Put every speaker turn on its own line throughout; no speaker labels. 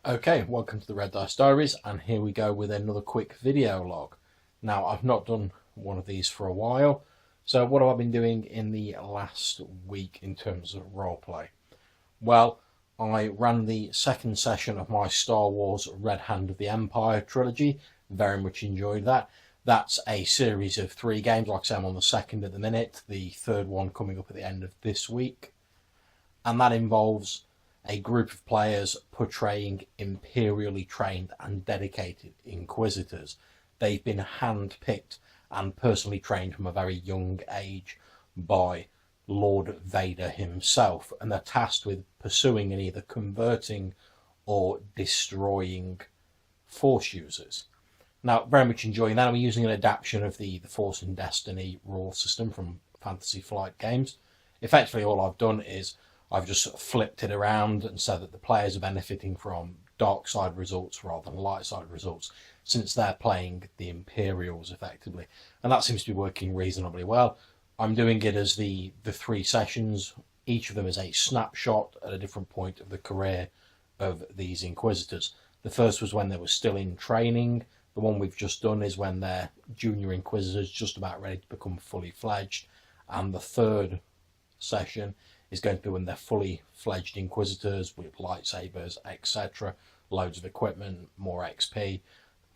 Okay, welcome to the RHotE Diaries, and here we go with another quick video log. Now, I've not done one of these for a while, so what have I been doing in the last week in terms of roleplay? Well, I ran the second session of my Star Wars Red Hand of the Empire trilogy, very much enjoyed that. That's a series of 3 games, like I say, I'm on the second at the minute, the third one coming up at the end of this week, and that involves a group of players portraying imperially trained and dedicated inquisitors. They've been hand-picked and personally trained from a very young age by Lord Vader himself, and they're tasked with pursuing and either converting or destroying Force users. Now, very much enjoying that. I'm using an adaptation of the Force and Destiny rule system from Fantasy Flight Games. Effectively, all I've done is I've just flipped it around and so that the players are benefiting from dark side results rather than light side results, since they're playing the Imperials effectively. And that seems to be working reasonably well. I'm doing it as the 3 sessions. Each of them is a snapshot at a different point of the career of these Inquisitors. The first was when they were still in training. The one we've just done is when they're junior Inquisitors, just about ready to become fully fledged. And the third session is going to be when they're fully fledged Inquisitors with lightsabers, etc., loads of equipment, more XP,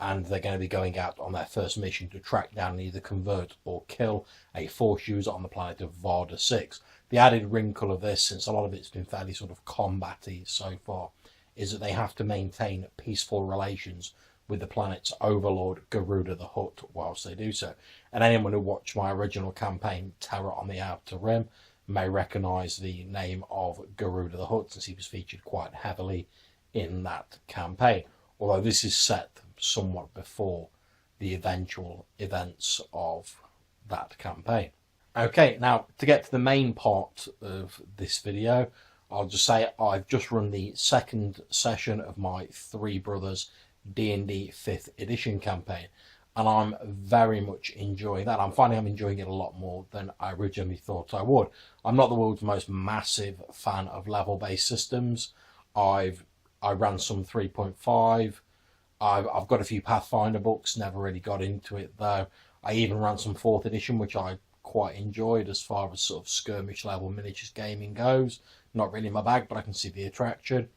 and they're going to be going out on their first mission to track down and either convert or kill a Force user on the planet of Varda 6. The added wrinkle of this, since a lot of it's been fairly sort of combat-y so far, is that they have to maintain peaceful relations with the planet's overlord, Garuda the Hutt, whilst they do so. And anyone who watched my original campaign, Terror on the Outer Rim, may recognise the name of Garuda the Hutt, since he was featured quite heavily in that campaign, although this is set somewhat before the eventual events of that campaign. Okay, now to get to the main part of this video, I'll just say I've just run the second session of my Three Brothers D&D 5th edition campaign, and I'm very much enjoying that. I'm finding I'm enjoying it a lot more than I originally thought I would. I'm not the world's most massive fan of level-based systems. I ran some 3.5. I've got a few Pathfinder books, never really got into it though. I even ran some 4th edition, which I quite enjoyed as far as sort of skirmish level miniatures gaming goes. Not really my bag, but I can see the attraction.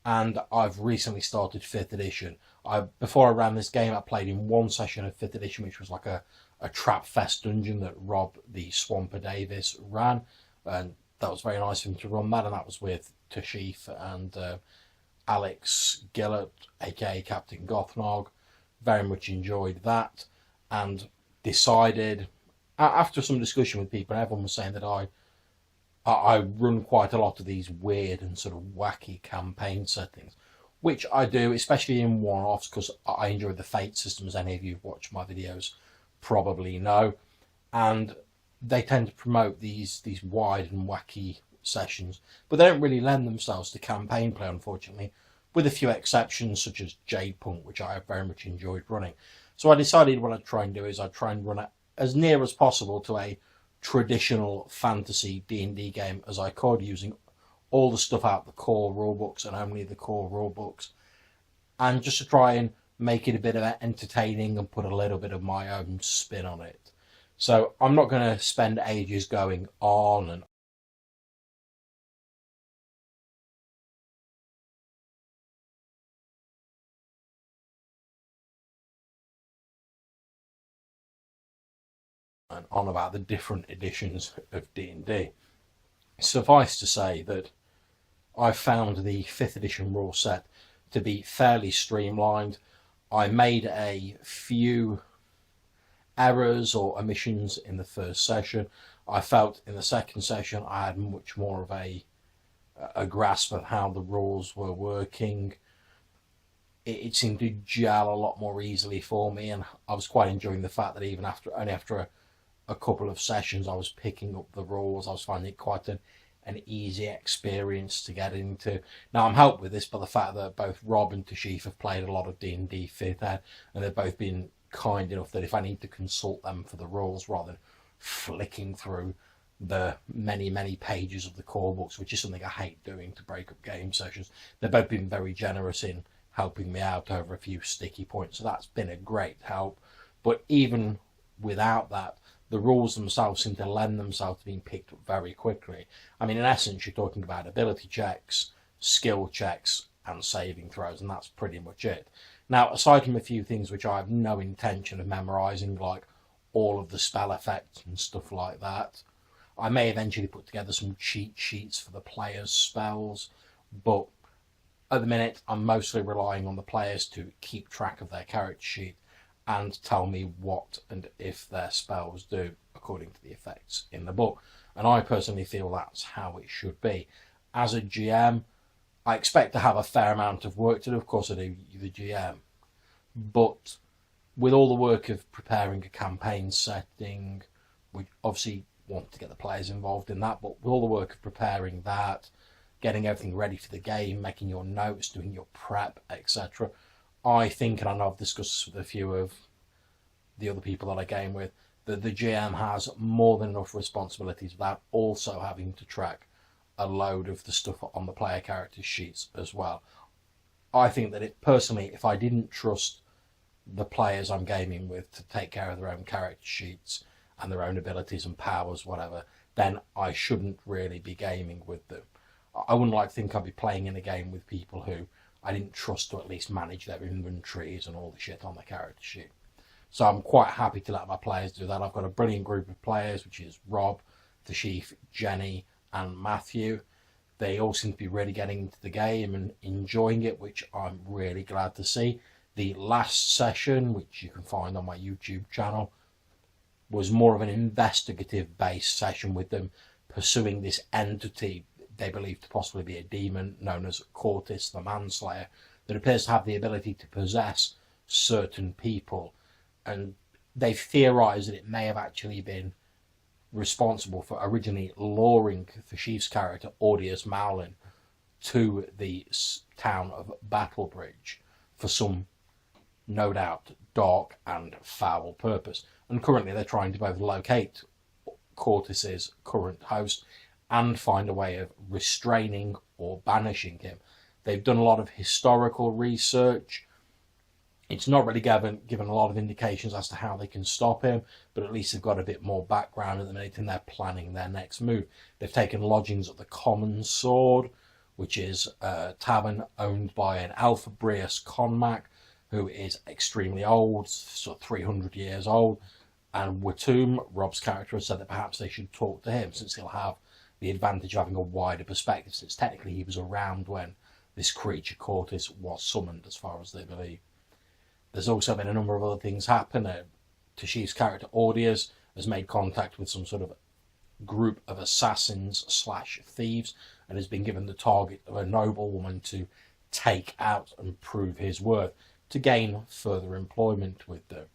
And I've recently started 5th edition. Before I ran this game, I played in 1 session of 5th edition, which was like a trap fest dungeon that Rob the Swamper Davis ran, and that was very nice of him to run that, and that was with Thashifs and Alex Gillett, aka Captain Gothnog. Very much enjoyed that, and decided, after some discussion with people, everyone was saying that I run quite a lot of these weird and sort of wacky campaign settings, which I do, especially in one-offs, because I enjoy the Fate system, as any of you who've watched my videos probably know, and they tend to promote these wide and wacky sessions, but they don't really lend themselves to campaign play, unfortunately, with a few exceptions such as Jade Punk, which I have very much enjoyed running. So I decided what I'd try and do is I'd try and run it as near as possible to a traditional fantasy D&D game as I could, using all the stuff out the core rulebooks and only the core rulebooks, and just to try and make it a bit of entertaining and put a little bit of my own spin on it. So I'm not going to spend ages going on and on about the different editions of D&D. Suffice to say that I found the 5th edition rule set to be fairly streamlined. I made a few errors or omissions in the first session. I felt in the second session I had much more of a grasp of how the rules were working. It seemed to gel a lot more easily for me, and I was quite enjoying the fact that even only after a couple of sessions I was picking up the rules. I was finding it quite an easy experience to get into. Now, I'm helped with this by the fact that both Rob and Thashifs have played a lot of D&D 5th ed, and they've both been kind enough that if I need to consult them for the rules rather than flicking through the many pages of the core books, which is something I hate doing to break up game sessions. They've both been very generous in helping me out over a few sticky points, so that's been a great help. But even without that, the rules themselves seem to lend themselves to being picked up very quickly. I mean, in essence, you're talking about ability checks, skill checks, and saving throws, and that's pretty much it. Now, aside from a few things which I have no intention of memorising, like all of the spell effects and stuff like that, I may eventually put together some cheat sheets for the players' spells, but at the minute I'm mostly relying on the players to keep track of their character sheet and tell me what and if their spells do according to the effects in the book. And I personally feel that's how it should be. As a GM, I expect to have a fair amount of work to do. Of course I do, the GM. But with all the work of preparing a campaign setting, we obviously want to get the players involved in that, but with all the work of preparing that, getting everything ready for the game, making your notes, doing your prep, etc., I think, and I know I've discussed this with a few of the other people that I game with, that the GM has more than enough responsibilities without also having to track a load of the stuff on the player character sheets as well. I think that personally, if I didn't trust the players I'm gaming with to take care of their own character sheets and their own abilities and powers, whatever, then I shouldn't really be gaming with them. I wouldn't like to think I'd be playing in a game with people who I didn't trust to at least manage their inventories and all the shit on the character sheet. So I'm quite happy to let my players do that. I've got a brilliant group of players, which is Rob, Thashif, Jenny, and Matthew. They all seem to be really getting into the game and enjoying it, which I'm really glad to see. The last session, which you can find on my YouTube channel, was more of an investigative-based session with them pursuing this entity they believe to possibly be a demon known as Cortis the Manslayer that appears to have the ability to possess certain people, and they've theorised that it may have actually been responsible for originally luring the Thashifs character Audius Mowlin to the town of Battlebridge for some, no doubt, dark and foul purpose. And currently they're trying to both locate Cortis's current host and find a way of restraining or banishing him. They've done a lot of historical research. It's not really given a lot of indications as to how they can stop him, but at least they've got a bit more background at the minute and they're planning their next move. They've taken lodgings at the Common Sword, which is a tavern owned by an Alphabrius Conmac, who is extremely old, sort of 300 years old, and Watum, Rob's character, has said that perhaps they should talk to him, since he'll have the advantage of having a wider perspective, since technically he was around when this creature Cortis was summoned, as far as they believe. There's also been a number of other things happen. Thashif's character Audius has made contact with some sort of group of assassins / thieves and has been given the target of a noblewoman to take out and prove his worth to gain further employment with them.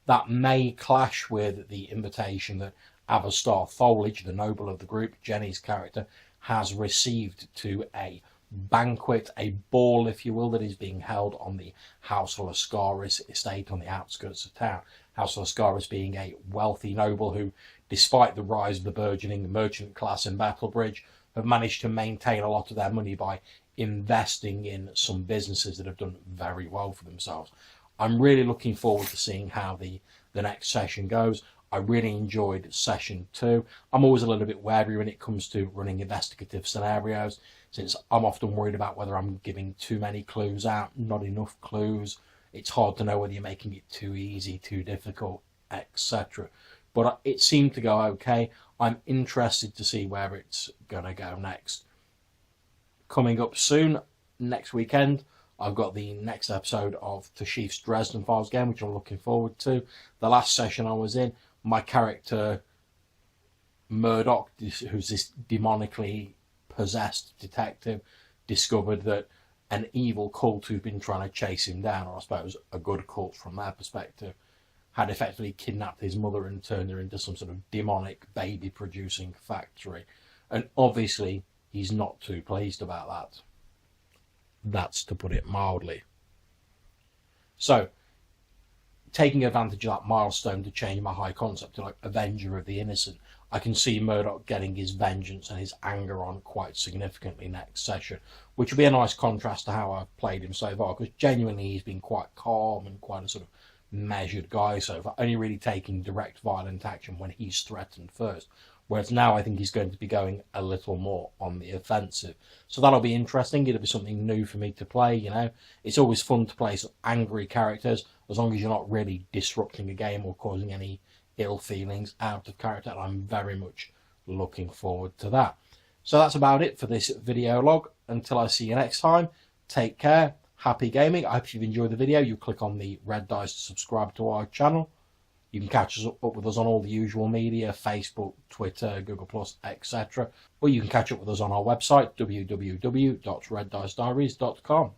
That may clash with the invitation that Avastar Foliage, the noble of the group, Jenny's character, has received to a banquet, a ball, if you will, that is being held on the House Lascaris estate on the outskirts of town. House Lascaris being a wealthy noble who, despite the rise of the burgeoning merchant class in Battlebridge, have managed to maintain a lot of their money by investing in some businesses that have done very well for themselves. I'm really looking forward to seeing how the next session goes. I really enjoyed session 2. I'm always a little bit wary when it comes to running investigative scenarios, since I'm often worried about whether I'm giving too many clues out, not enough clues. It's hard to know whether you're making it too easy, too difficult, etc. But it seemed to go okay. I'm interested to see where it's going to go next. Coming up soon, next weekend, I've got the next episode of Thashifs Dresden Files game, which I'm looking forward to. The last session I was in, my character Murdoch, who's this demonically possessed detective, discovered that an evil cult who'd been trying to chase him down, or I suppose a good cult from their perspective, had effectively kidnapped his mother and turned her into some sort of demonic baby-producing factory. And obviously, he's not too pleased about that. That's to put it mildly. So, taking advantage of that milestone to change my high concept to like Avenger of the Innocent, I can see Murdoch getting his vengeance and his anger on quite significantly next session, which will be a nice contrast to how I've played him so far, because genuinely he's been quite calm and quite a sort of measured guy so far, only really taking direct violent action when he's threatened first. Whereas now I think he's going to be going a little more on the offensive. So that'll be interesting. It'll be something new for me to play, you know. It's always fun to play some angry characters, as long as you're not really disrupting a game or causing any ill feelings out of character. And I'm very much looking forward to that. So that's about it for this video log. Until I see you next time, take care. Happy gaming. I hope you've enjoyed the video. You click on the red dice to subscribe to our channel. You can catch us up with us on all the usual media, Facebook, Twitter, Google+, etc. Or you can catch up with us on our website, www.RHotE Diaries.com.